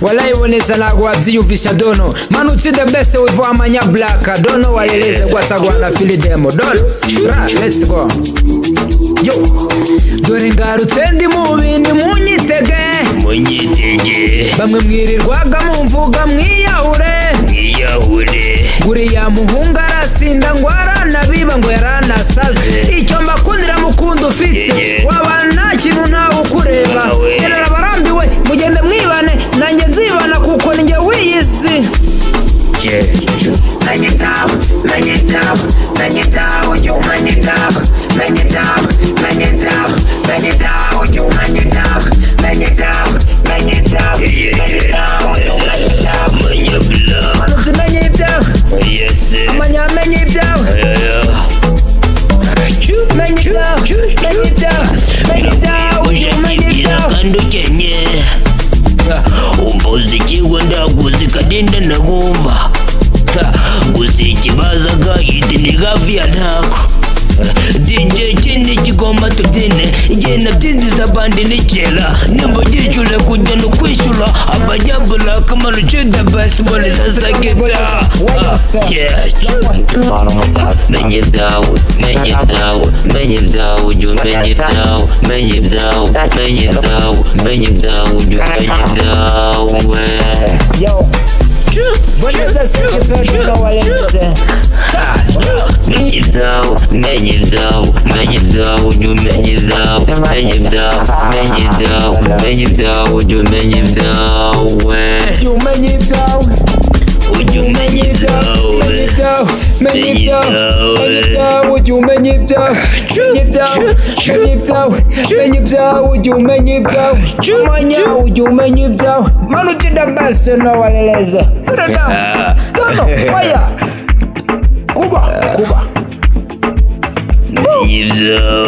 Walai boneza nago wavyiyumvisha dono Manu G the best with amanya blaq dono waleleze gwatagwana fili demo dono let's go yo dore ngarutse ndi mu bintu munyitege bamwe mwirirwaga mumvuga mwiyahure uriya muhungu arasinda ngo aranabiba ngo yaranasaze icyo mbakundira mukunda ufite waba nta kintu nawe ukureba erera barambiwe mugende mwibane nanjye nzibana kuko ninjye wiyisi menyibyawe umuziki wenda guzikadinda nagumva gusikibazaga idinigavya ntako DJ chini kigoma tudine Jena bzindiza bandi nichela Nimbo jijule kujya no kwishula Abanyabula Manu G the best Mbone sasa gita Yeah Menyibyawe Ju menyibyawe Yo boneza sekito juna waleze menyibyawe ju menyibyawe Manu G the best no waleleze dono waya kuba menyibyawe